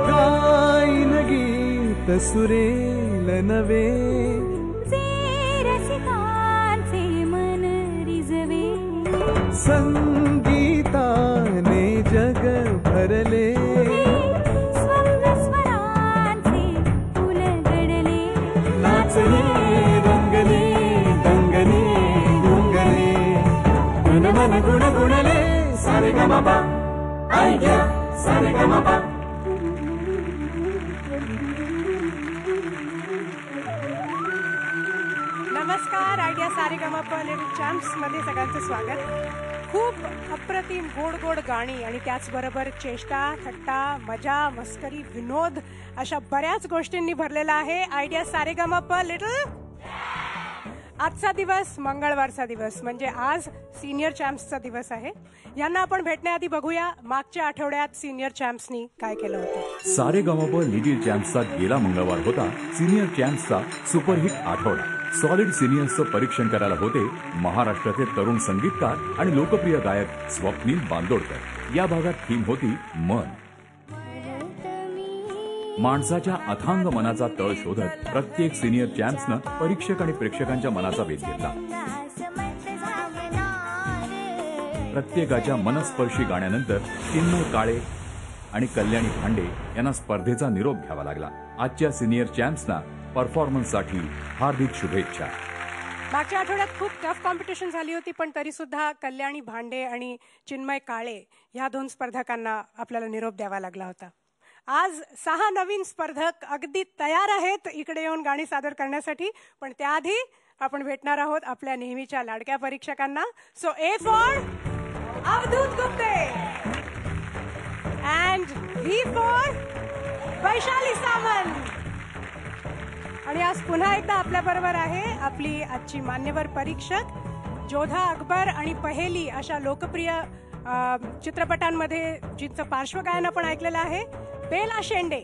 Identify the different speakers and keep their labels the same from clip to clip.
Speaker 1: गाईन गीत सुरेल नवे,
Speaker 2: जे रसिकांचे मन रिझवे.
Speaker 1: संगीताने जग भरले,
Speaker 2: स्वप्न स्वरांचे फुल गडले.
Speaker 1: नाचले रंगले दंगले गुंगले, मन मन गुण गुणले. सारे ग म पा ऐक्या सारे ग म पा.
Speaker 3: नमस्कार. आयडिया सारेगमप लिटिल चॅम्प्स मध्ये सगळ्यांचं स्वागत. खूप अप्रतिम गोड गोड गाणी आणि त्याचबरोबर चेष्टा थट्टा मजा मस्करी विनोद अशा बऱ्याच गोष्टींनी भरलेला आहे आयडिया सारेगमप लिटिल. आजचा दिवस मंगळवारचा दिवस म्हणजे आज सिनियर चॅम्प्सचा दिवस आहे. यांना आपण भेटण्याआधी बघूया मागच्या आठवड्यात सिनियर चॅम्प्सनी काय केलं होतं.
Speaker 4: सारेगमप लिटिल चॅम्प्सचा गेला मंगळवार होता सिनियर चॅम्प्सचा सुपरहिट आठवडा. सॉलिड सिनियर्सचं परीक्षण करायला होते महाराष्ट्राचे तरुण संगीतकार आणि लोकप्रिय गायक स्वप्नील बांदोडकर. या भागात थीम होती मन. माणसाच्या अथांग मनाचा तळ शोधत प्रत्येक सिनियर चॅम्प्सनं परीक्षक आणि प्रेक्षकांच्या मनाचा वेध घेतला. प्रत्येकाच्या मनस्पर्शी गाण्यानंतर चिन्मय काळे आणि कल्याणी भांडे यांना स्पर्धेचा निरोप घ्यावा लागला. आजच्या सिनियर चॅम्प्सना परफॉर्मन्ससाठी हार्दिक शुभेच्छा.
Speaker 3: मागच्या आठवड्यात खूप टफ कॉम्पिटिशन झाली होती पण तरी सुद्धा कल्याणी भांडे आणि चिन्मय काळे ह्या दोन स्पर्धकांना आपल्याला निरोप द्यावा लागला होता. आज 6 नवीन स्पर्धक अगदी तयार आहेत इकडे येऊन गाणी सादर करण्यासाठी. पण त्याआधी आपण भेटणार आहोत आपल्या नेहमीच्या लाडक्या परीक्षकांना. So A for Avadhoot Gupte and V for Vaishali Samant. आणि आज पुन्हा एकदा आपल्या बरोबर आहे आपली आजची मान्यवर परीक्षक. जोधा अकबर आणि पहेली अशा लोकप्रिय चित्रपटांमध्ये जिचं पार्श्वगायन आपण ऐकलेलं आहे बेला शेंडे.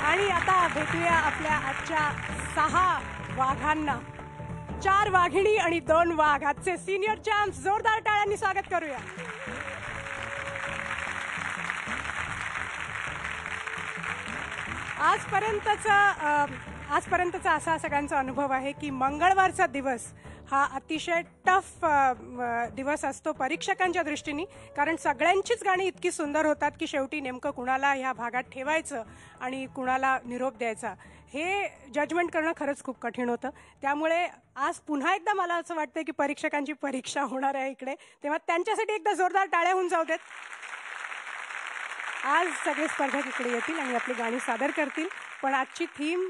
Speaker 3: आणि आता भेटूया आपल्या आजच्या 6 वाघांना. 4 वाघिणी आणि 2 वाघ आजचे सिनियर चॅम्प्स. जोरदार टाळ्यांनी स्वागत करूया. आजपर्यंतचा असा सगळ्यांचा अनुभव आहे की मंगळवारचा दिवस हा अतिशय टफ दिवस असतो परीक्षकांच्या दृष्टीने. कारण सगळ्यांचीच गाणी इतकी सुंदर होतात की शेवटी नेमकं कुणाला ह्या भागात ठेवायचं आणि कुणाला निरोप द्यायचा हे जजमेंट करणं खरंच खूप कठीण होतं. त्यामुळे आज पुन्हा एकदा मला असं वाटतं की परीक्षकांची परीक्षा होणार आहे इकडे. तेव्हा त्यांच्यासाठी एकदा जोरदार टाळ्या होऊन जाऊ देत. आज सगळे स्पर्धक इकडे येतील आणि आपली गाणी सादर करतील. पण आजची थीम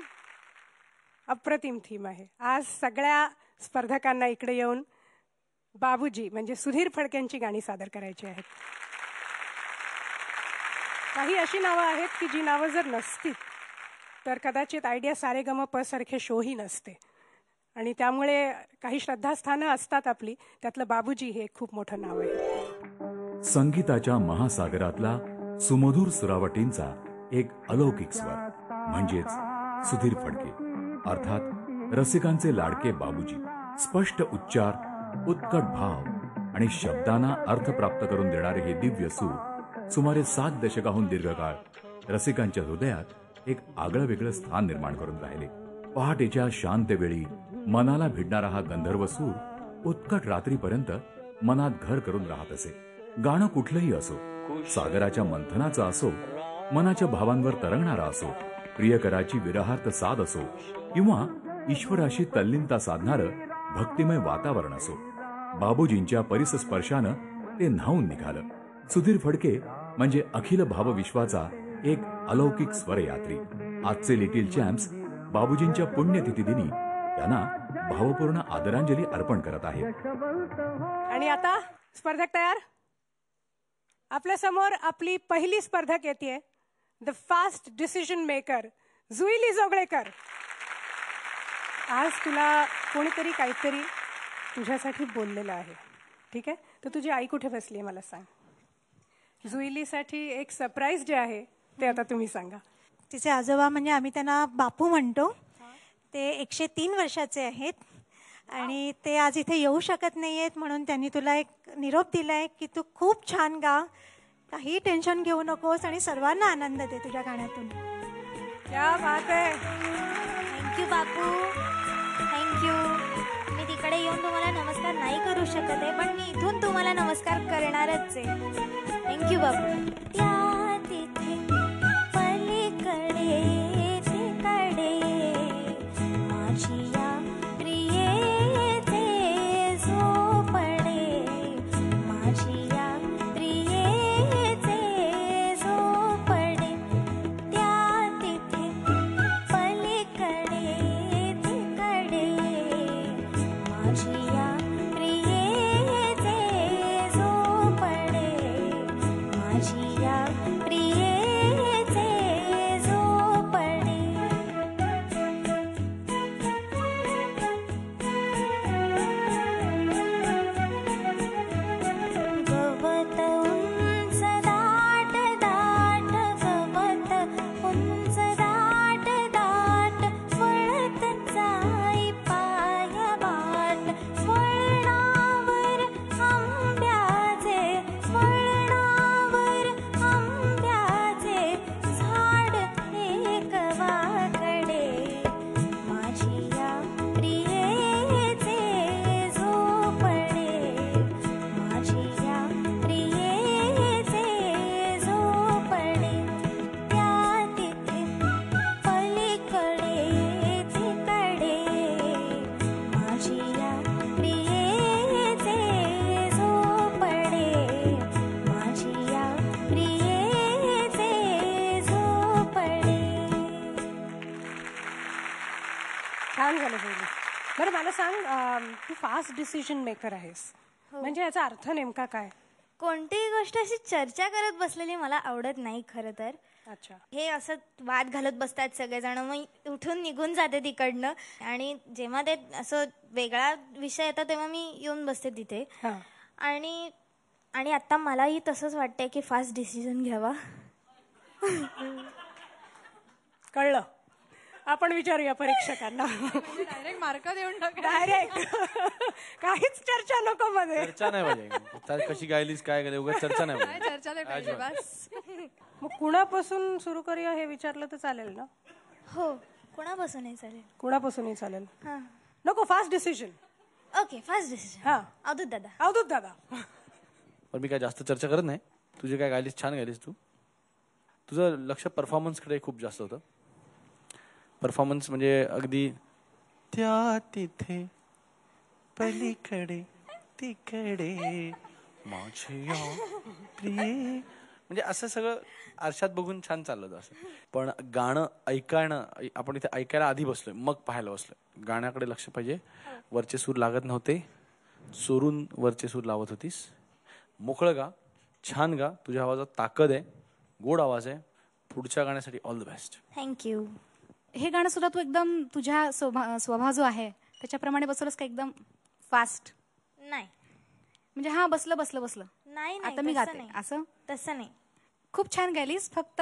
Speaker 3: अप्रतिम थीम आहे. आज सगळ्या स्पर्धकांना इकडे येऊन बाबूजी म्हणजे सुधीर फडकेंची गाणी सादर करायची आहेत. काही अशी नावं आहेत की जी नावं जर नसतील तर कदाचित आयडिया सारेगमप सारखे शोही नसते. आणि त्यामुळे काही श्रद्धास्थानं असतात आपली. त्यातलं बाबूजी हे खूप मोठं नाव आहे.
Speaker 4: संगीताच्या महासागरातला सुमधुर सुरावटींचा एक अलौकिक स्वर म्हणजेच सुधीर फडके अर्थात रसिकांचे लाडके बाबूजी. स्पष्ट उच्चार, उत्कट भाव आणि शब्दांना अर्थ प्राप्त करून देणारे हे दिव्य सूर सुमारे 7 दशकाहून दीर्घकाळ रसिकांच्या हृदयात एक आगळं वेगळं स्थान निर्माण करून राहिले. पहाटेच्या शांत वेळी मनाला भिडणारा हा गंधर्व सूर उत्कट रात्रीपर्यंत मनात घर करून राहत असे. गाणं कुठलंही असो, सागराच्या मंथनाचा असो, मनाच्या भावांवर तरंगणारा असो, प्रियकराची विरहार्थ साध असो किंवा ईश्वराशी तल्लीनता साधणारं भक्तिमय वातावरण असो, बाबूजींच्या परिसस्पर्शानं ते न्हावून निघालं. सुधीर फडके म्हणजे अखिल भावविश्वाचा एक अलौकिक स्वरयात्री. आजचे लिटिल चॅम्प्स बाबूजींच्या पुण्यतिथी दिनी त्यांना भावपूर्ण आदरांजली अर्पण करत आहेत.
Speaker 3: आणि आता स्पर्धक तयार. आपल्या समोर आपली पहिली स्पर्धक येते, the fast decision maker Juilee Joglekar. आज तुला कोणीतरी काहीतरी तुझ्यासाठी बोललेलं आहे, ठीक आहे? तर तुझी आई कुठे बसली आहे मला सांग. जुईलीसाठी एक सरप्राईज जे आहे ते आता तुम्ही सांगा.
Speaker 5: तिचे आजोबा म्हणजे आम्ही त्यांना बापू म्हणतो, ते 103 वर्षाचे आहेत आणि ते आज इथे येऊ शकत नाही आहेत, म्हणून त्यांनी तुला एक निरोप दिला आहे की तू खूप छान गा, काही टेन्शन घेऊ नकोस आणि सर्वांना आनंद दे तुझ्या गाण्यातून.
Speaker 3: क्या बात आहे.
Speaker 2: थँक्यू बापू, थँक्यू. मी तिकडे येऊन तुम्हाला नमस्कार नाही करू शकत आहे, पण मी इथून तुम्हाला नमस्कार करणारच आहे. थँक्यू बापू. त्या तिथे पलीकडे तिकडे माझी या प्रियेचे झोपडे, माझी या प्रियेचे झोपडे. त्या तिथे पलीकडे तिकडे माझी या प्रियेचे झोपडे, माझी या प्रियेचे झोपडे. गवत उंच दाट दाट, गवत उंच दाट दाट, वळत जाई पाय वाट. वळणावर आंब्याचे, वळणावर आंब्याचे झाड एक वाकडे, माझी या प्रियेचे झोपडे, माझी या प्रियेचे झोपडे. त्या तिथे पलीकडे तिकडे माझी या प्रियेचे झोपडे, माझी या प्रियेचे झोपडे.
Speaker 3: छान झालं बोलली. बरं मला सांग, तू फास्ट डिसिजन मेकर आहेस, म्हणजे याचा अर्थ नेमका काय?
Speaker 2: कोणतीही गोष्ट अशी चर्चा करत बसलेली मला आवडत नाही खरं तर.
Speaker 3: अच्छा.
Speaker 2: हे असं वाद घालत बसतात सगळेजण, मग उठून निघून जाते तिकडनं. आणि जेव्हा ते असं वेगळा विषय येतो तेव्हा मी येऊन बसते तिथे.
Speaker 3: हां.
Speaker 2: आणि आणि आता मलाही तसंच वाटतंय की फास्ट डिसिजन घ्यावा.
Speaker 3: कळलं. आपण विचारूया परीक्षकांना.
Speaker 6: डायरेक्ट मार्क देऊन टाका.
Speaker 3: डायरेक्ट काहीच चर्चा नको मध्ये.
Speaker 7: चर्चा नाही पाहिजे. तर कशी गायलीस काय गेले उगाच चर्चा नाही
Speaker 6: काय
Speaker 7: पाहिजे.
Speaker 6: चर्चा नाही पाहिजे बस.
Speaker 3: मग कुणापासून सुरू करूया हे विचारलं तर चालेल ना?
Speaker 2: हो, कोणापासूनही चालेल.
Speaker 3: कुणापासूनही चालेल.
Speaker 2: हां,
Speaker 3: नको, fast decision.
Speaker 2: Okay, fast decision.
Speaker 3: हा,
Speaker 2: अवधूत दादा.
Speaker 3: अवधूत दादा.
Speaker 7: पण मी काय जास्त चर्चा करत नाही. तुझे काय गायलीस छान गायलीस तू. तुझं लक्ष परफॉर्मन्सकडे खूप जास्त होतं. परफॉर्मन्स म्हणजे अगदी त्या तिथे पलीकडे तिकडे माझ्या प्रिये, म्हणजे असं सगळं आरशात बघून छान चाललं होतं असं. पण गाणं ऐकणं, आपण इथे ऐकायला आधी बसलोय मग पाहायला बसलोय. गाण्याकडे लक्ष पाहिजे. वरचे सूर लागत नव्हते, चोरून वरचे सूर लावत होतीस. मोकळं गा, छान गा. तुझ्या आवाजात ताकद आहे, गोड आवाज आहे. पुढच्या गाण्यासाठी ऑल द बेस्ट.
Speaker 2: थँक्यू.
Speaker 8: हे गाणं सुद्धा तू एकदम तुझ्या स्वभाव जो आहे त्याच्याप्रमाणे बसवलंस का एकदम फास्ट?
Speaker 2: नाही
Speaker 8: म्हणजे हा बसलं बसलं बसलं
Speaker 2: नाही
Speaker 8: आता मी
Speaker 2: तसं
Speaker 8: गाते
Speaker 2: नाही.
Speaker 8: असं?
Speaker 2: तसं नाही.
Speaker 8: खूप छान गायलीस. फक्त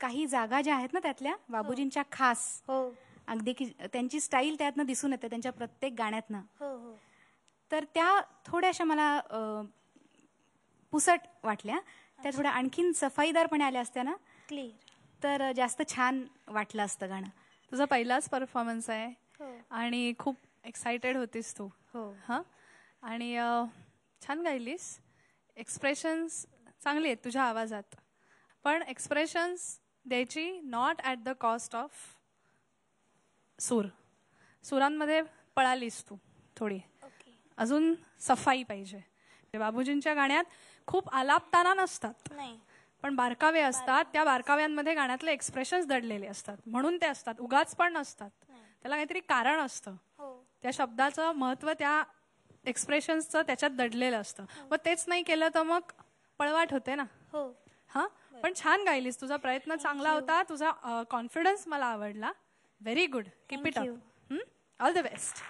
Speaker 8: काही जागा ज्या आहेत ना त्यातल्या बाबूजींच्या खास,
Speaker 2: हो
Speaker 8: अगदी की त्यांची स्टाईल त्यातनं दिसून येते त्यांच्या प्रत्येक गाण्यातनं,
Speaker 2: हो हो.
Speaker 8: तर त्या थोड्याशा मला पुसट वाटल्या. त्या थोड्या आणखीन सफाईदारपणे आल्या असत्या ना
Speaker 2: क्लिअर
Speaker 8: तर जास्त छान वाटलं असतं गाणं.
Speaker 6: तुझा पहिलाच परफॉर्मन्स आहे
Speaker 2: हो
Speaker 6: आणि खूप एक्सायटेड होतीस तू.
Speaker 2: हो.
Speaker 6: हां, आणि छान गायलीस. एक्सप्रेशन्स चांगली आहेत तुझ्या आवाजात, पण एक्सप्रेशन्स द्यायची not at the cost of सुरांमध्ये पळालीस तू थोडी.
Speaker 2: ओके.
Speaker 6: अजून सफाई पाहिजे. बाबूजींच्या गाण्यात खूप आलापताना नसतात,
Speaker 2: नाही
Speaker 6: पण बारकावे असतात. त्या बारकाव्यांमध्ये गाण्यातले एक्सप्रेशन्स दडलेले असतात, म्हणून ते असतात. उगाच पण नसतात, त्याला काहीतरी कारण असतं.
Speaker 2: हो
Speaker 6: त्या शब्दाचं महत्त्व त्या एक्सप्रेशन्सचं त्याच्यात दडलेलं असतं. मग तेच नाही केलं तर मग पळवाट होते ना.
Speaker 2: हो.
Speaker 6: हां, पण छान गायलीस. तुझा प्रयत्न चांगला होता. तुझा कॉन्फिडन्स मला आवडला. Very good. Keep it up. All the best.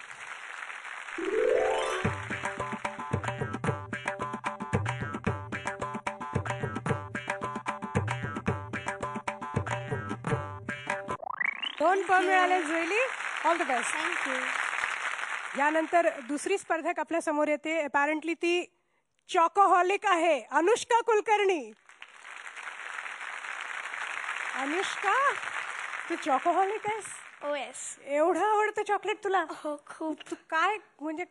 Speaker 3: दोन पण मिळाले Juilee. All the best.
Speaker 2: Thank you.
Speaker 3: यानंतर दुसरी स्पर्धक आपल्या समोर येते. अपॅरेंटली ती चॉकोहॉलिक आहे, अनुष्का कुलकर्णी. अनुष्का, तू चॉकोहॉलिक आहेस?
Speaker 2: ओ येस.
Speaker 3: एवढं आवडतं चॉकलेट तुला?
Speaker 2: हो, खूप.
Speaker 3: तू काय म्हणजे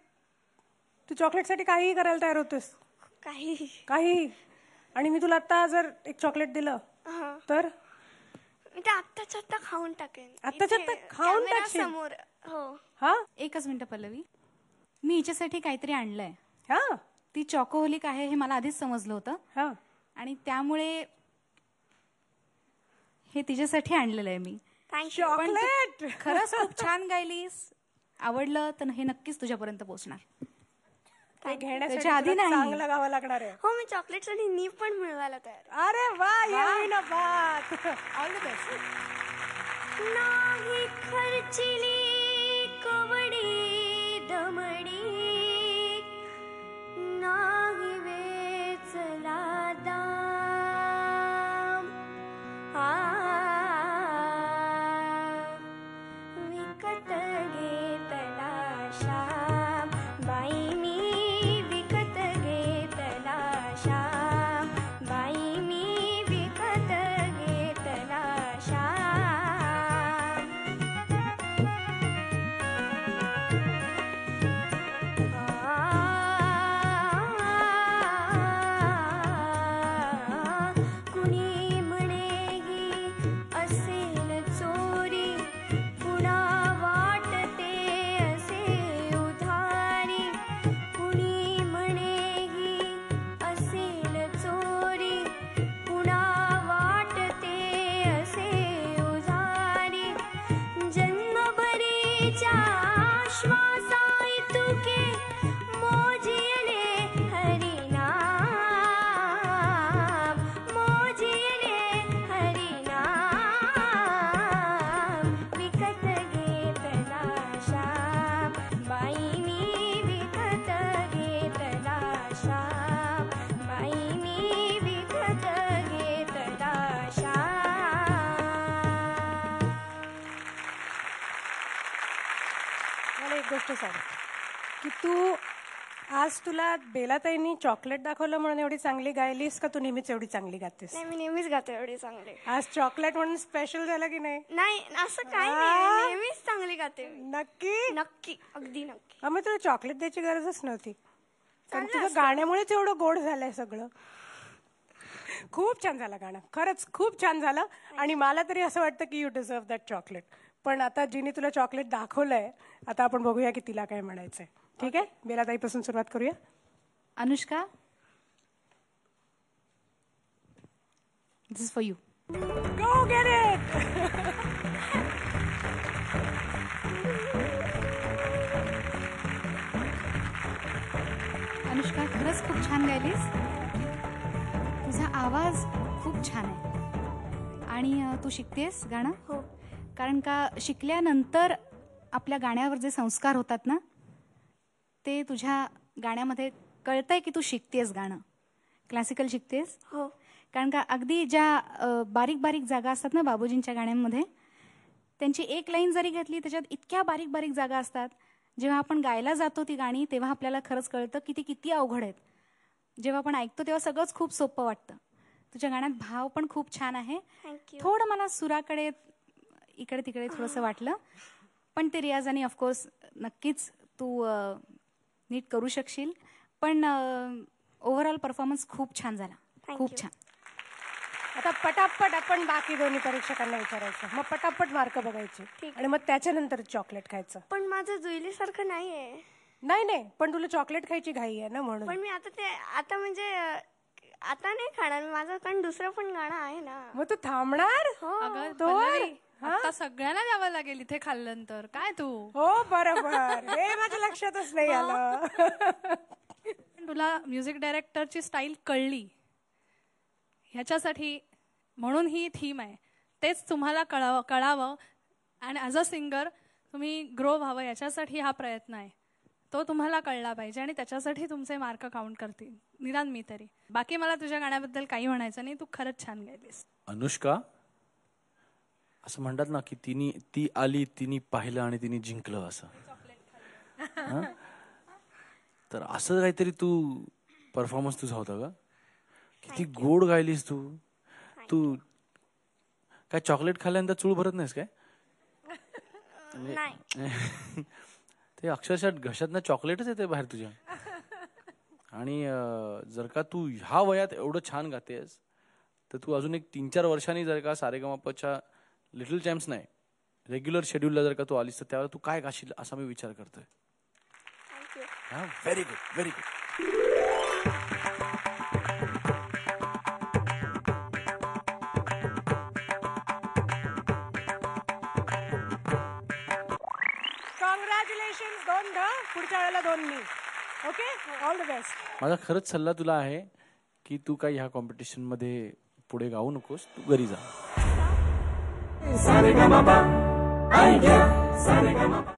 Speaker 3: तू चॉकलेटसाठी काहीही करायला तयार होतेस? काही. आणि मी तुला आता जर एक चॉकलेट दिलं तर
Speaker 2: मी ते आत्ताच्या आत्ता खाऊन टाकेन.
Speaker 3: आत्ताच्या आत्ता खाऊन टाकशील?
Speaker 2: समोर. हो.
Speaker 3: हा,
Speaker 8: एकच मिनिट पल्लवी, मी हिच्यासाठी काहीतरी आणलंय.
Speaker 3: हा,
Speaker 8: ती चॉकोहोलिक आहे हे मला आधीच समजलं होतं
Speaker 3: हा.
Speaker 8: आणि त्यामुळे हे तिच्यासाठी आणलेलं आहे मी.
Speaker 3: चॉकलेट
Speaker 8: खरंच खूप छान गायलीस. आवडलं तर हे नक्कीच तुझ्यापर्यंत पोहोचणार.
Speaker 3: ते घेण्यासाठी
Speaker 8: त्याच्या आधी
Speaker 3: तुला
Speaker 8: नाही.
Speaker 3: चांगलं गावं लागणार आहे.
Speaker 2: हो, मी चॉकलेटसाठी नी पण मिळवायला तयार.
Speaker 3: अरे वा, ये ना बात.
Speaker 8: All the best.
Speaker 2: नाही खर्चिली कवडी दमडी, नाही वेचला दाम. विकत घेतला श्याम, बाई मी विकत घेतला श्याम, बाई मी विकत घेतला श्याम. कुणी म्हणे ही असेल चोरी, कुणा वाटते असे उधारी. कुणी म्हणे ही असेल चोरी, कुणा वाटते असे उधारी. जन्मभरीच्या श्वासाई तुके मोजिले हरिनाम, मोजिले हरिनाम. विकत घेतला श्याम, बाई मी विकत घेतला श्याम, बाई मी विकत घेतला श्याम.
Speaker 3: मला एक गोष्ट सांग की तू आज तुला बेलाताईंनी चॉकलेट दाखवलं म्हणून एवढी चांगली गायलीस का तू नेहमीच एवढी चांगली गातेस?
Speaker 2: नाही, मी नेहमीच गाते एवढे चांगले.
Speaker 3: आज चॉकलेट म्हणून स्पेशल झालं की नाही?
Speaker 2: नाही, असं काय नाही, नेहमीच चांगली गाते मी.
Speaker 3: नक्की?
Speaker 2: नक्की, अगदी नक्की.
Speaker 3: मग तुला चॉकलेट द्यायची गरजच नव्हती, कारण तुझं गाण्यामुळेच एवढं गोड झालंय सगळं. खूप छान झालं गाणं, खरंच खूप छान झालं. आणि मला तरी असं वाटतं की यू डिझर्व दॅट चॉकलेट. पण आता जिने तुला चॉकलेट दाखवलंय, आता आपण बघूया की तिला काय म्हणायचंय. ठीक आहे, बेलाताईपासून सुरुवात करूया.
Speaker 8: Anushka, this is for you.
Speaker 3: Go get it.
Speaker 8: Anushka, खरंच खूप छान गायलीस. तुझा आवाज खूप छान आहे आणि तू शिकतेस गाणं?
Speaker 2: हो.
Speaker 8: कारण का शिकल्यानंतर आपल्या गाण्यावर जे संस्कार होतात ना, ते तुझ्या गाण्यामध्ये कळतंय की तू शिकतेस गाणं, क्लासिकल शिकतेस.
Speaker 2: हो.
Speaker 8: कारण का अगदी ज्या बारीक बारीक जागा असतात ना बाबूजींच्या गाण्यांमध्ये, त्यांची एक लाईन जरी घेतली त्याच्यात इतक्या बारीक बारीक जागा असतात. जेव्हा आपण गायला जातो ती गाणी तेव्हा आपल्याला खरंच कळतं की ती किती अवघड आहेत. जेव्हा आपण ऐकतो तेव्हा सगळंच खूप सोपं वाटतं. तुझ्या गाण्यात भाव पण खूप छान आहे.
Speaker 2: थँक्यू.
Speaker 8: थोडं मला सुराकडे इकडे तिकडे थोडंसं वाटलं, पण ते रियाजाने ऑफकोर्स नक्कीच तू नीट करू शकशील. पण ओव्हरऑल परफॉर्मन्स खूप छान झाला, खूप छान.
Speaker 3: आता पटापट आपण बाकी दोन्ही परीक्षकांना विचारायचं, मग पटापट मार्क बघायचे आणि मग त्याच्यानंतर चॉकलेट खायचं.
Speaker 2: पण माझं जुईलीसारखं नाहीये.
Speaker 3: नाही, पण तुला चॉकलेट खायची घाई आहे ना म्हणून.
Speaker 2: पण मी आता म्हणजे आता नाही खाणार माझं, कारण दुसरं पण गाणं आहे ना.
Speaker 3: मग तू थांबणार?
Speaker 6: अगं पल्लवी, आता सगळ्यांना द्यावं लागेल इथे खाल्ल्यानंतर. काय तू?
Speaker 3: हो बरोबर, हे माझ्या लक्षातच नाही आलं.
Speaker 6: तुला म्युझिक डायरेक्टरची स्टाईल कळली ह्याच्यासाठी, म्हणून ही थीम आहे. तेच तुम्हाला कळावं आणि ॲज अ सिंगर तुम्ही ग्रो व्हावं याच्यासाठी हा प्रयत्न आहे. तो तुम्हाला कळला पाहिजे आणि त्याच्यासाठी तुमचे मार्क काउंट करतील, निदान मी तरी. बाकी मला तुझ्या गाण्याबद्दल काही म्हणायचं नाही, तू खरंच छान गायलीस.
Speaker 7: अनुष्का, असं म्हणतात ना की ती आली, तिने पाहिलं आणि तिने जिंकलं असं. हा? तर असं काहीतरी तू परफॉर्मन्स तुझा होता का? किती गोड गायलीस तू. तू काय चॉकलेट खाल्ल्यानंतर चूळ भरत नाहीस काय? ते अक्षरशः घशातनं चॉकलेटच येते बाहेर तुझ्या. आणि जर का तू ह्या वयात एवढं छान गातेस तर तू अजून एक 3-4 वर्षांनी जर का सारेगमपच्या लिटल चॅम्प्स नाही रेग्युलर शेड्यूलला जर का तू आलीस तर त्यावेळेला तू काय गाशील असा मी विचार करतोय. Very good, very good.
Speaker 3: Congratulation. 2 पुढच्या वेळेला 2 मी. Okay, all the best.
Speaker 7: माझा खरंच सल्ला तुला आहे की तू काही ह्या कॉम्पिटिशन मध्ये पुढे गाऊ नकोस, तू घरी जा.
Speaker 1: सारेगमप ऐका सारेगमप